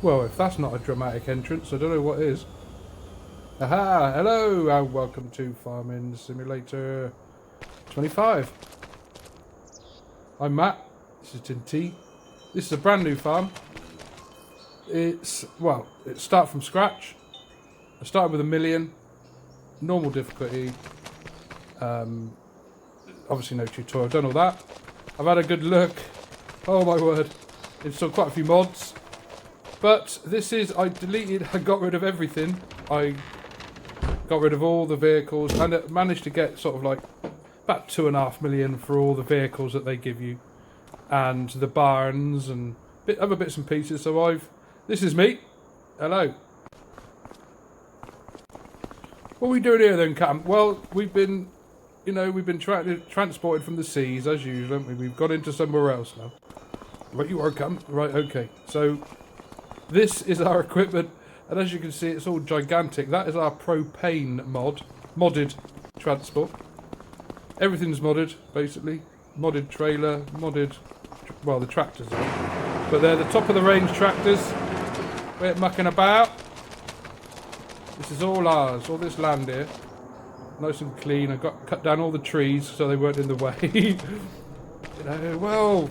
Well, if that's not a dramatic entrance, I don't know what is. Aha! Hello, and welcome to Farming Simulator 25. I'm Matt. This is Tinty. This is a brand new farm. It's start from scratch. I started with 1 million, normal difficulty. Obviously no tutorial. I've done all that. I've had a good look. Oh my word! Installed quite a few mods. But this is, I got rid of everything. I got rid of all the vehicles and it managed to get sort of like about 2.5 million for all the vehicles that they give you. And the barns and other bits and pieces. So this is me. Hello. What are we doing here then, Cam? Well, we've been transported from the seas as usual, haven't we? We've gone into somewhere else now. Right, you are, Cam. Right, okay. So this is our equipment, and as you can see, it's all gigantic. That is our propane modded transport. Everything's modded, basically. Modded trailer, the tractors are. But they're the top of the range tractors. We're mucking about. This is all ours, all this land here. Nice and clean. I cut down all the trees so they weren't in the way. Well,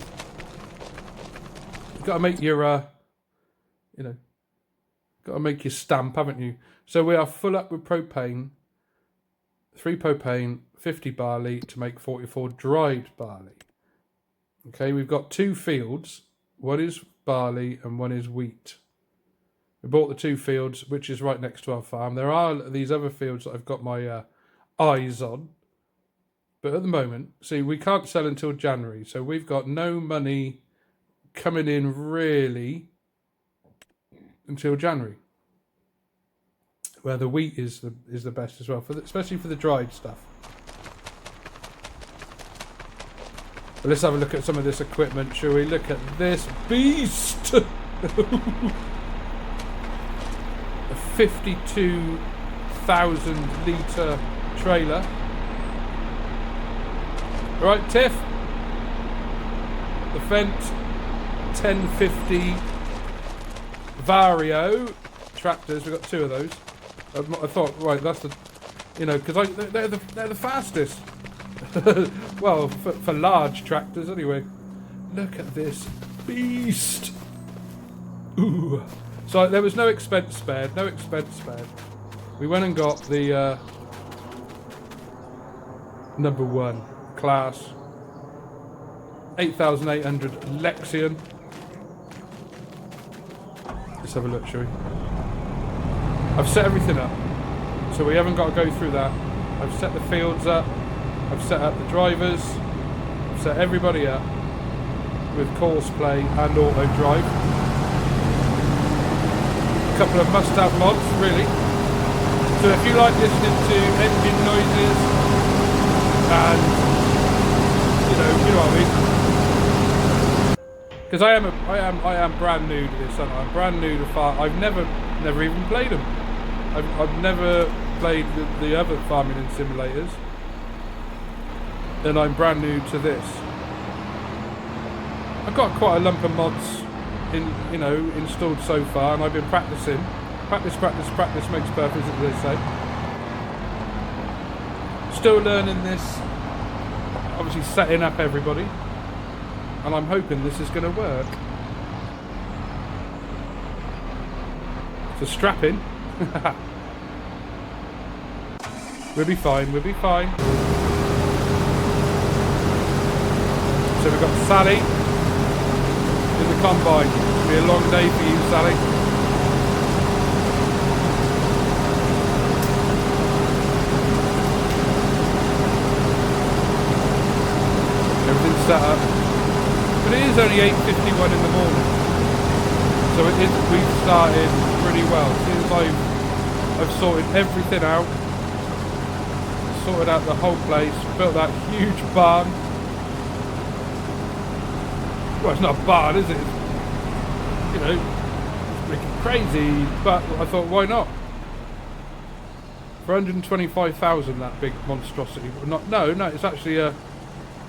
you've got to make your got to make your stamp, haven't you? So we are full up with propane. 3 propane, 50 barley to make 44 dried barley. Okay, we've got 2 fields. One is barley and one is wheat. We bought the 2 fields, which is right next to our farm. There are these other fields that I've got my eyes on. But at the moment, see, we can't sell until January. So we've got no money coming in really until January, where the wheat is the best as well, especially for the dried stuff. But let's have a look at some of this equipment, shall we? Look at this beast! A 52,000 litre trailer. Right, Tiff? the Fendt 1050 Vario tractors. We've got 2 of those. I thought, right, that's the, because they're the fastest. Well, for large tractors anyway. Look at this beast. Ooh. So there was no expense spared. We went and got the number 1 class 8,800 Lexion. Let's have a look, shall we? I've set everything up, so we haven't got to go through that. I've set the fields up, I've set up the drivers, I've set everybody up with course play and auto drive. A couple of must-have mods, really. So if you like listening to engine noises and you know what I mean. Because I am brand new to this, aren't I? I'm brand new to farm. I've never even played them. I've never played the other farming and simulators, and I'm brand new to this. I've got quite a lump of mods installed so far, and I've been practicing. Practice makes perfect, as they say. Still learning this. Obviously setting up everybody. And I'm hoping this is going to work. So strap in. We'll be fine. So we've got Sally in the combine. It'll be a long day for you, Sally. Everything's set up. But it is only 8:51 in the morning, so we've started pretty well. Since I've sorted everything out, sorted out the whole place, built that huge barn. Well, it's not a barn, is it? It's freaking crazy, but I thought, why not? For 125,000, that big monstrosity. No, it's actually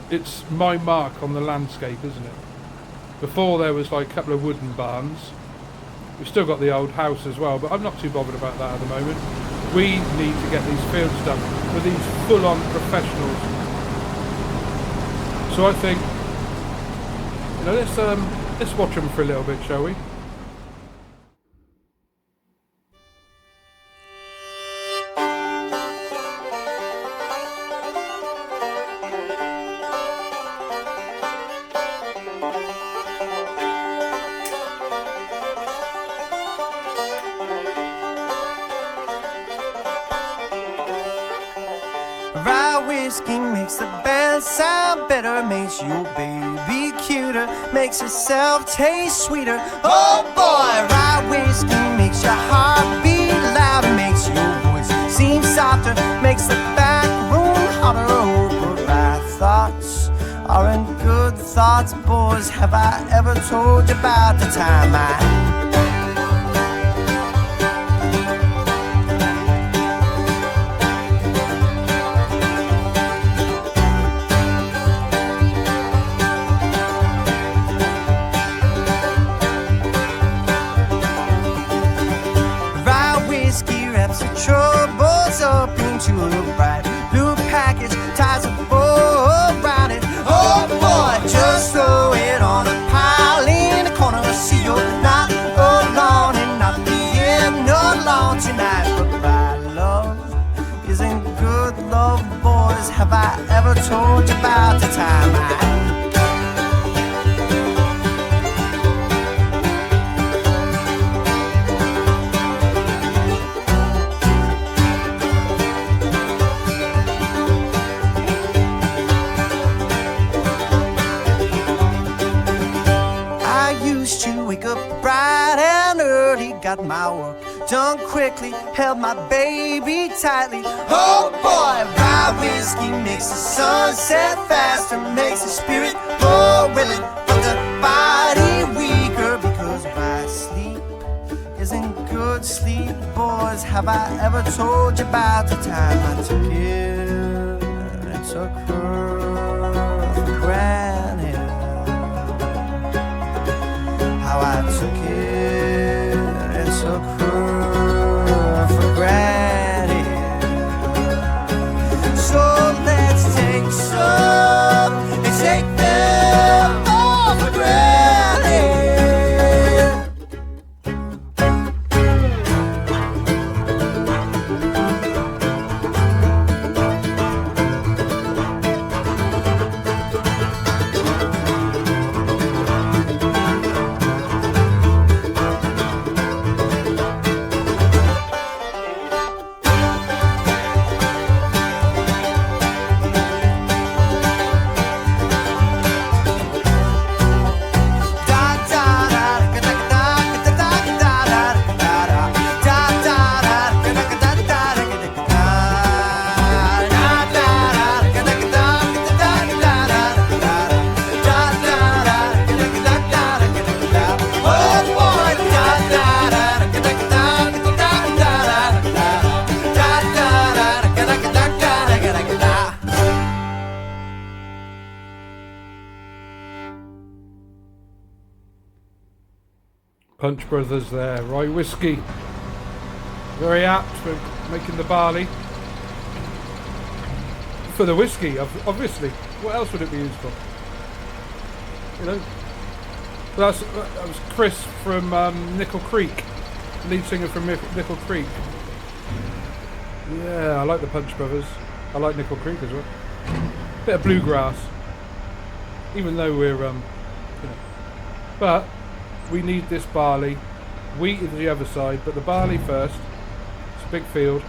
it's my mark on the landscape, isn't it? Before there was like a couple of wooden barns. We've still got the old house as well, but I'm not too bothered about that at the moment. We need to get these fields done with these full-on professionals. So I think, let's watch them for a little bit, shall we? Rye whiskey makes the band sound better, makes your baby cuter, makes yourself taste sweeter. Oh boy, rye whiskey makes your heart beat louder, makes your voice seem softer, makes the back room hotter. Oh, but rye thoughts aren't good thoughts, boys. Have I ever told you about the time troubles up into a bright blue package, ties a bow around it. Oh boy, just throw it on a pile in the corner. See, you're not alone and not being alone tonight. But my love isn't good love, boys. Have I ever told you about the time wake up bright and early, got my work done quickly, held my baby tightly. Oh boy, rye whiskey makes the sun set faster, makes the spirit more willing, but the body weaker, because my sleep isn't good sleep, boys. Have I ever told you about the time I took it and took her for granted? how I took it and took her for granted. So let's take some and take them all for granted. Punch Brothers there, rye whiskey. Very apt for making the barley. For the whiskey, obviously. What else would it be used for? You know? That was Chris from Nickel Creek. Lead singer from Nickel Creek. Yeah, I like the Punch Brothers. I like Nickel Creek as well. Bit of bluegrass. Even though we're, you know. But we need this barley. Wheat is the other side, but the barley first. It's a big field.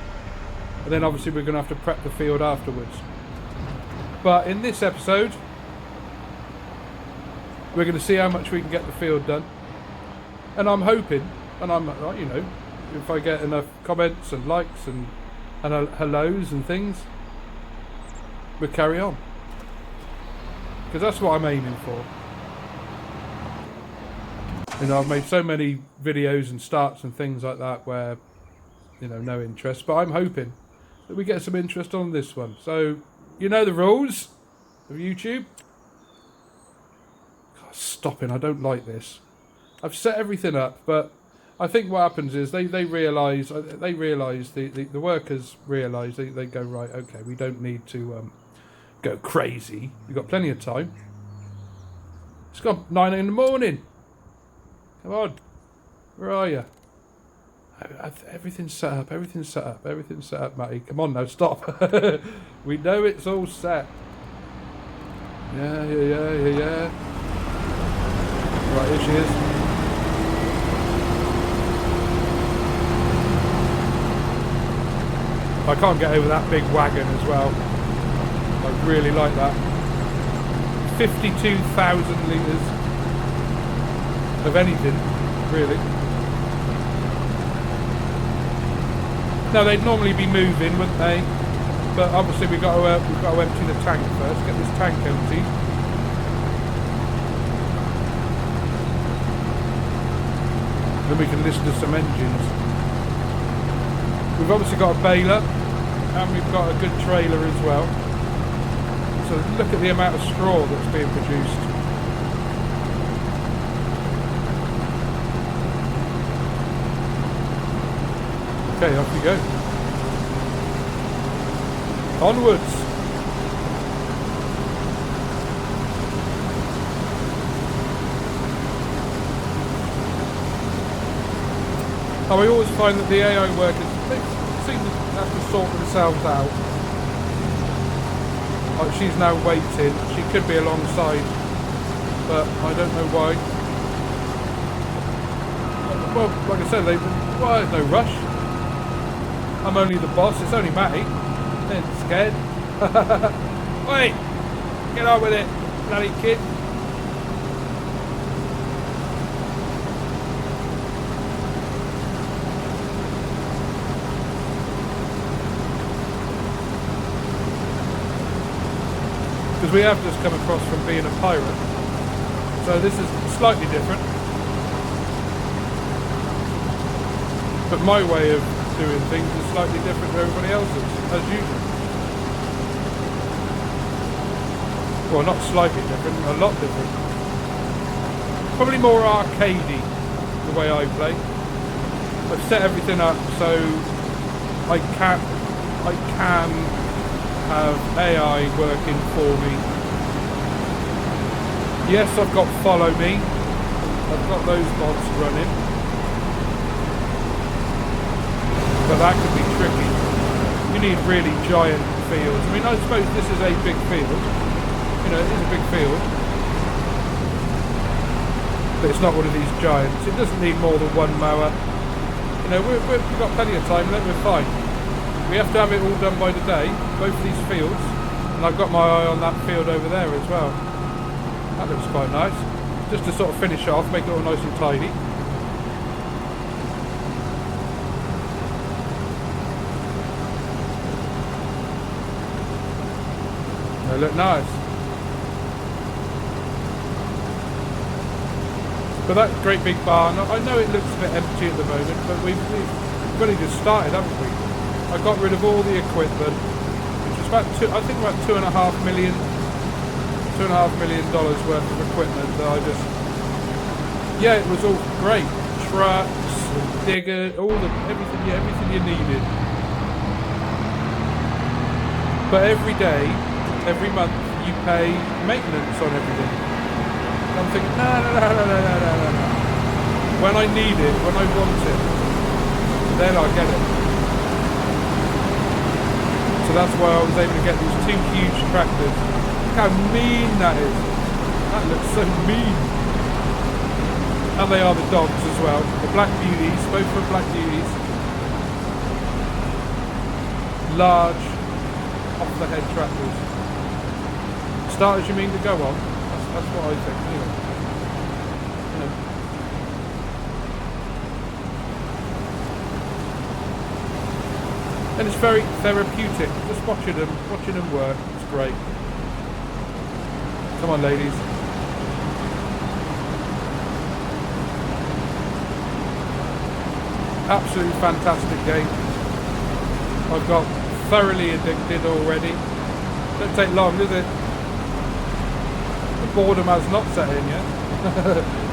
And then obviously we're going to have to prep the field afterwards. But in this episode, we're going to see how much we can get the field done. And I'm hoping, and I'm, you know, if I get enough comments and likes and hellos and things, we'll carry on. Because that's what I'm aiming for. You know, I've made so many videos and starts and things like that where, you know, no interest. But I'm hoping that we get some interest on this one. So, you know the rules of YouTube. God, stopping, I don't like this. I've set everything up, but I think what happens is they realise, the workers realise, they go, right, okay, we don't need to go crazy. We've got plenty of time. It's got 9 in the morning. Come on, where are you? Everything's set up, everything's set up, Matty. Come on now, stop. We know it's all set. Yeah. Right, here she is. I can't get over that big wagon as well. I really like that. 52,000 litres. Of anything, really. Now they'd normally be moving, wouldn't they? But obviously we've got to empty the tank first. Get this tank empty. Then we can listen to some engines. We've obviously got a baler, and we've got a good trailer as well. So look at the amount of straw that's being produced. Okay, off you go. Onwards. I always find that the AI workers, they seem to have to sort themselves out. Like she's now waiting. She could be alongside, but I don't know why. Well, like I said, there's no rush. I'm only the boss, it's only Matty. Ain't scared. Wait! Get on with it, bloody kid. Because we have just come across from being a pirate. So this is slightly different. But my way of doing things is slightly different to everybody else's, as usual. Well, not slightly different, a lot different. probably more arcadey the way I play. I've set everything up so I can have AI working for me. Yes, I've got follow me. I've got those mods running. But that could be tricky. You need really giant fields. I mean, I suppose this is a big field. You know, it is a big field. But it's not one of these giants. It doesn't need more than one mower. You know, we've got plenty of time, then we're fine. We have to have it all done by the day, both of these fields. And I've got my eye on that field over there as well. That looks quite nice. Just to sort of finish off, make it all nice and tidy. They look nice. But that great big barn, I know it looks a bit empty at the moment, but we've only just started, haven't we? I got rid of all the equipment, which was about $2.5 million worth of equipment that I just, yeah, it was all great. Trucks, and digger, everything you needed. But every day, every month, you pay maintenance on everything. I'm thinking, no. When I need it, when I want it, then I get it. So that's why I was able to get these two huge tractors. Look how mean that is. That looks so mean. And they are the dogs as well. The black beauties, both are black beauties. Large, off-the-head tractors. Starters you mean to go on? That's what I think, anyway. You know. And it's very therapeutic. Just watching them work. It's great. Come on, ladies. Absolutely fantastic game. I've got thoroughly addicted already. Don't take long, does it? The boredom has not set in yet.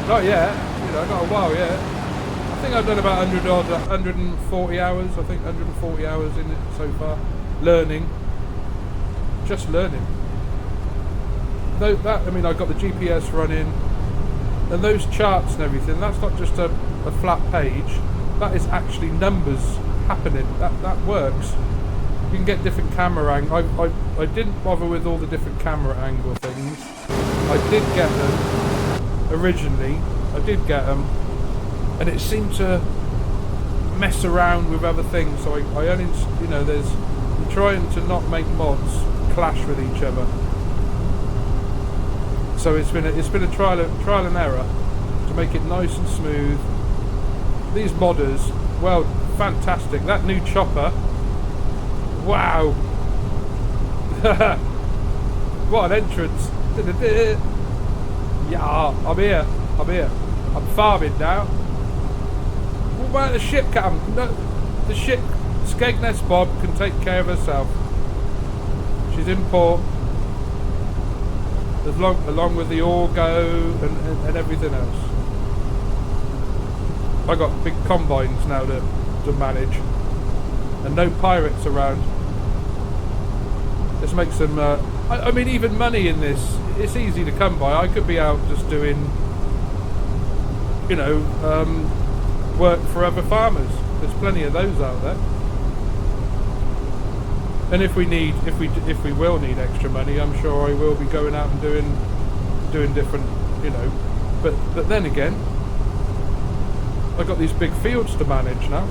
Not yet. You know, not a while yet. I think I've done about 140 hours. I think 140 hours in it so far. Learning. Just learning. Though that, I mean, I've got the GPS running. And those charts and everything, that's not just a flat page. That is actually numbers happening. That works. You can get different camera angles. I didn't bother with all the different camera angle things. I did get them originally. I did get them, and it seemed to mess around with other things. So I only, you know, I'm trying to not make mods clash with each other. So it's been a trial and error to make it nice and smooth. These modders, well, fantastic. That new chopper, wow. What an entrance. Yeah, I'm here. I'm farming now. What about the ship, Captain? No, the ship, Skegness Bob can take care of herself. She's in port. Along with the Orgo and everything else. I got big combines now to manage, and no pirates around. This makes them. I mean, even money in this, it's easy to come by. I could be out just doing, you know, work for other farmers. There's plenty of those out there. And if we will need extra money, I'm sure I will be going out and doing different, you know. But then again, I've got these big fields to manage now,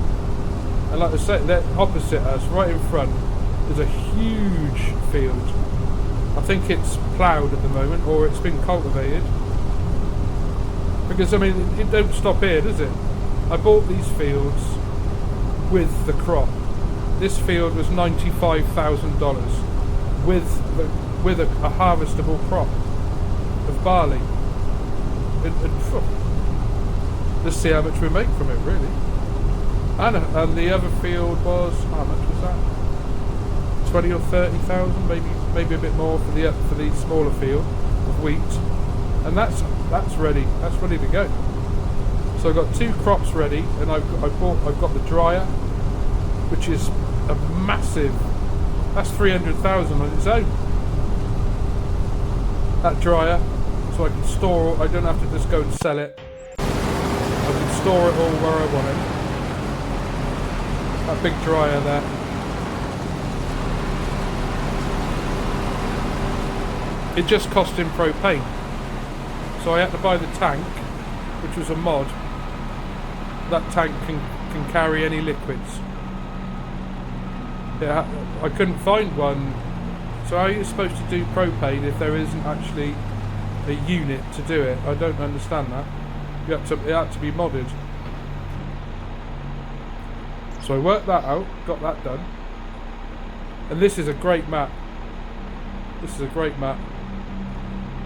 and like I said, they're opposite us, right in front, is a huge field. I think it's ploughed at the moment, or it's been cultivated. Because I mean, it don't stop here, does it? I bought these fields with the crop. This field was $95,000 with a harvestable crop of barley. Let's see how much we make from it, really. And the other field was, how much was that? 20 or 30,000, maybe a bit more for the smaller field of wheat. and that's ready. That's ready to go. So I've got 2 crops ready, and I've got the dryer, which is a massive. That's 300,000 on its own. That dryer, so I can store. I don't have to just go and sell it. I can store it all where I want it. That big dryer there. It just cost him propane, so I had to buy the tank, which was a mod. That tank can carry any liquids. Yeah, I couldn't find one. So how are you supposed to do propane if there isn't actually a unit to do it? I don't understand that. It had to be modded. So I worked that out, got that done. And this is a great map. This is a great map.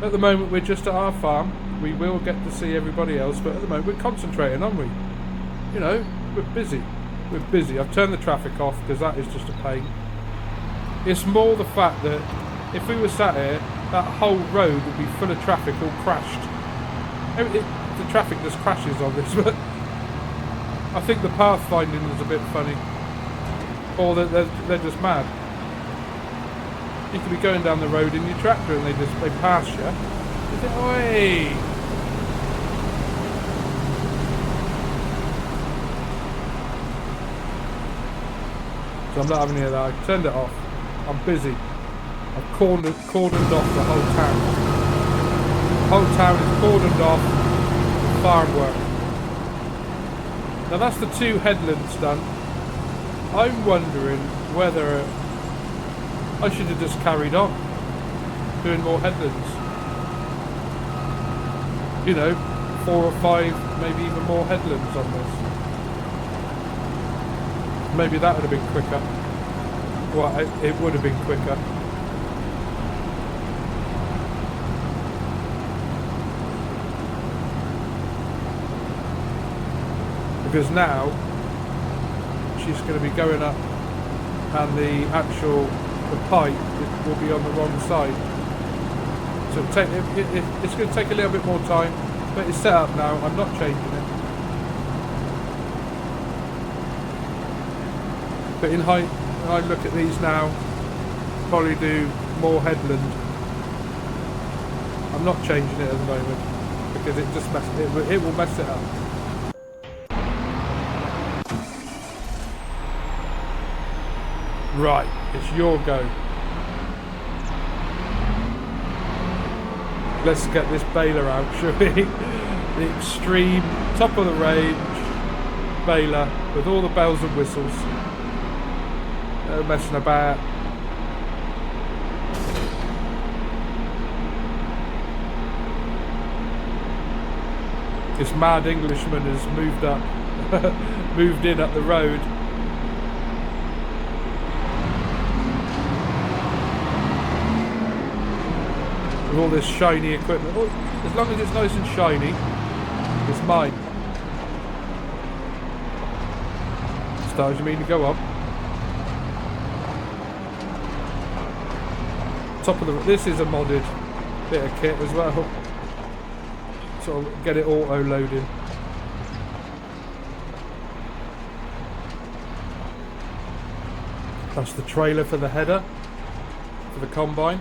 At the moment we're just at our farm. We will get to see everybody else, but at the moment we're concentrating, aren't we? You know, we're busy. We're busy. I've turned the traffic off because that is just a pain. It's more the fact that if we were sat here, that whole road would be full of traffic, all crashed. The traffic just crashes on this, but I think the pathfinding is a bit funny. Or they're just mad. You could be going down the road in your tractor and they pass you. You think, oi! So I'm not having any of that. I turned it off. I'm busy. I've cordoned off the whole town. The whole town is cordoned off for farm work. Now that's the 2 headlands done. I'm wondering whether I should have just carried on doing more headlands. You know, 4 or 5, maybe even more headlands on this. Maybe that would have been quicker. Well, it would have been quicker. Because now she's going to be going up and the pipe will be on the wrong side. So it's going to take a little bit more time, but it's set up now. I'm not changing it. But in height, when I look at these now, probably do more headland. I'm not changing it at the moment because it just it will mess it up. Right, it's your go. Let's get this baler out, shall we? The extreme, top of the range baler with all the bells and whistles. No messing about. This mad Englishman has moved up, moved in up the road. With all this shiny equipment. Oh, as long as it's nice and shiny, it's mine. Stars, you mean to go on? Top of the. This is a modded bit of kit as well. Sort of get it auto loading. That's the trailer for the header for the combine.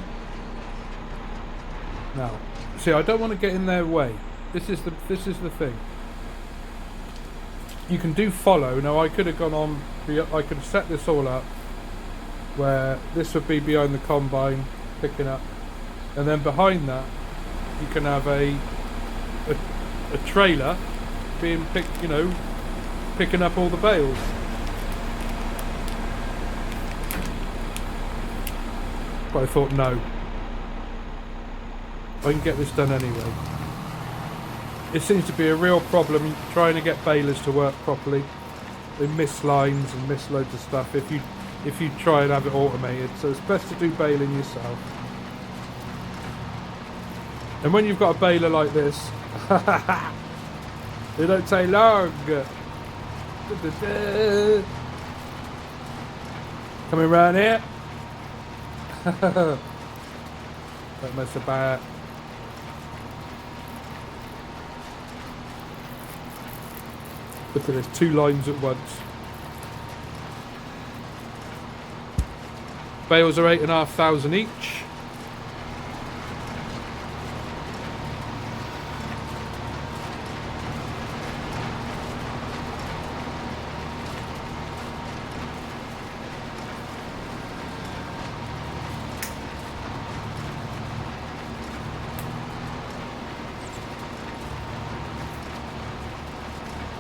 Now, see, I don't want to get in their way. This is the thing. You can do follow. Now, I could have gone on. I could have set this all up where this would be behind the combine, picking up, and then behind that, you can have a trailer being picked. You know, picking up all the bales. But I thought no. I can get this done anyway. It seems to be a real problem trying to get balers to work properly. They miss lines and miss loads of stuff if you try and have it automated. So it's best to do baling yourself. And when you've got a baler like this, they don't take long. Coming around here. Don't mess about. Look at this, 2 lines at once. Bales are 8,500 each.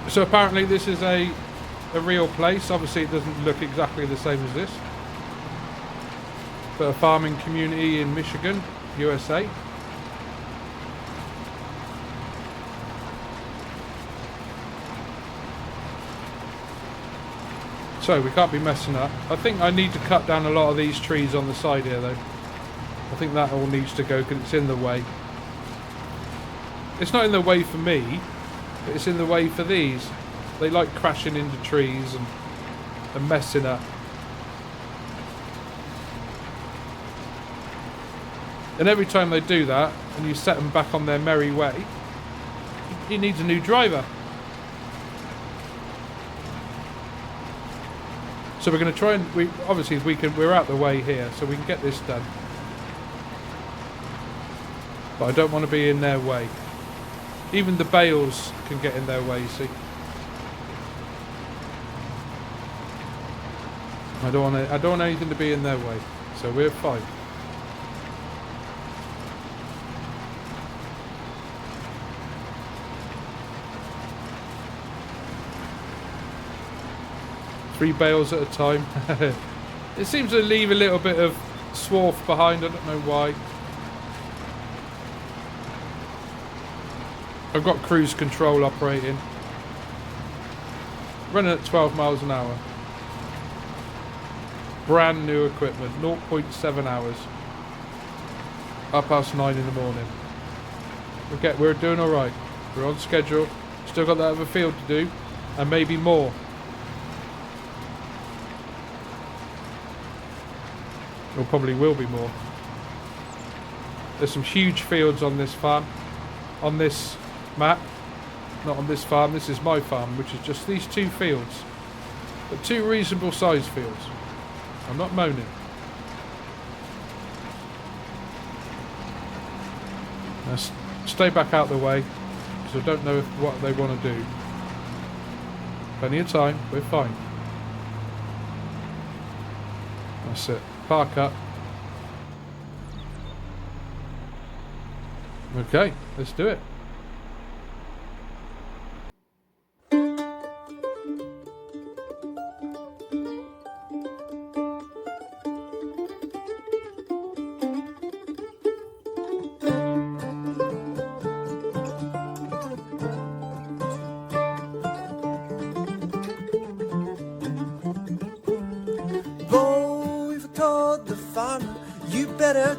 So apparently this is a real place. Obviously it doesn't look exactly the same as this. But a farming community in Michigan, USA. So we can't be messing up. I think I need to cut down a lot of these trees on the side here though. I think that all needs to go because it's in the way. It's not in the way for me. It's in the way for these. They like crashing into trees and messing up. And every time they do that, and you set them back on their merry way, he needs a new driver. So we're going to try and we're out the way here, so we can get this done. But I don't want to be in their way. Even the bales can get in their way, see. I don't want anything to be in their way, so we're fine. Three bales at a time. It seems to leave a little bit of swarf behind, I don't know why. I've got cruise control operating. Running at 12 miles an hour. Brand new equipment, 0.7 hours. 9:30 in the morning. We're doing alright. We're on schedule. Still got that other field to do. And maybe more. Or probably will be more. There's some huge fields on this farm. On this map. Not on this farm, this is my farm, which is just these 2 fields. But 2 reasonable sized fields. I'm not moaning. Now stay back out the way, because I don't know what they want to do. Plenty of time, we're fine. That's it. Park up. Okay, let's do it.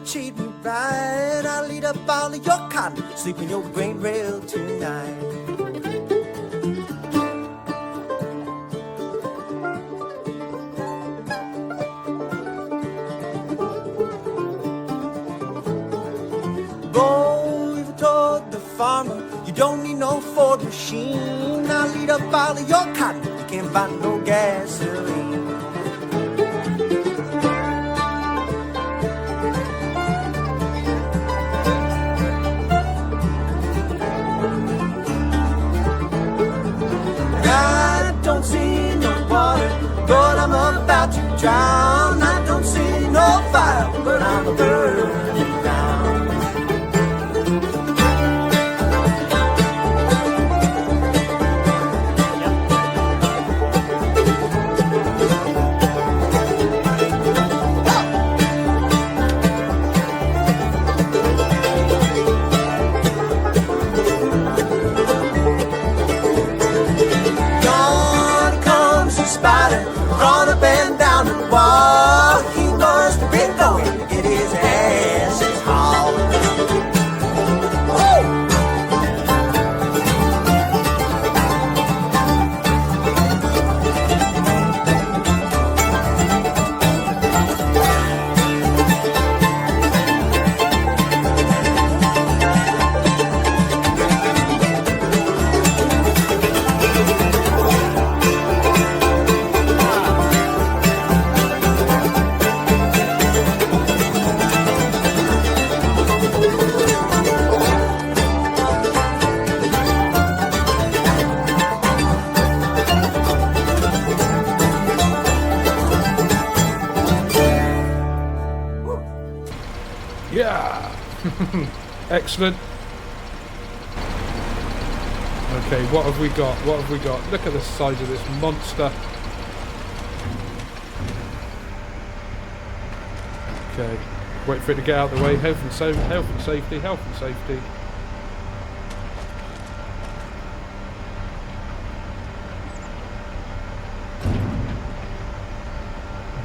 Treat me right, I'll eat up all of your cotton, sleep in your grain rail tonight. Boy, we've told the farmer, you don't need no Ford machine, I'll eat up all of your cotton, you can't buy no gasoline. But I'm about to drown. I don't see no fire, but I'm burning down. Dawn comes the spider. Run up and down the wall. He must have been going to get his asses hauled. Excellent. Okay, what have we got? What have we got? Look at the size of this monster. Okay, wait for it to get out of the way. Health and safety, health and safety, health and safety.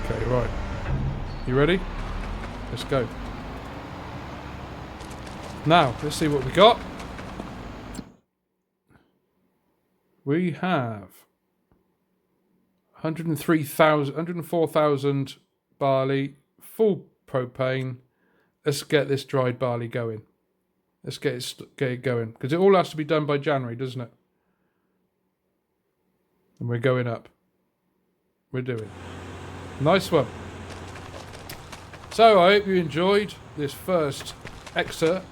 Okay, right. You ready? Let's go. Now, let's see what we got. We have 104,000 barley, full propane. Let's get this dried barley going. Let's get it going. Because it all has to be done by January, doesn't it? And we're going up. We're doing. Nice one. So, I hope you enjoyed this first excerpt.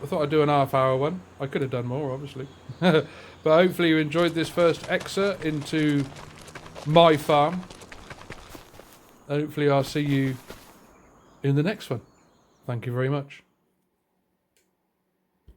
I thought I'd do an half-hour one. I could have done more, obviously. But hopefully you enjoyed this first excerpt into my farm. And hopefully I'll see you in the next one. Thank you very much.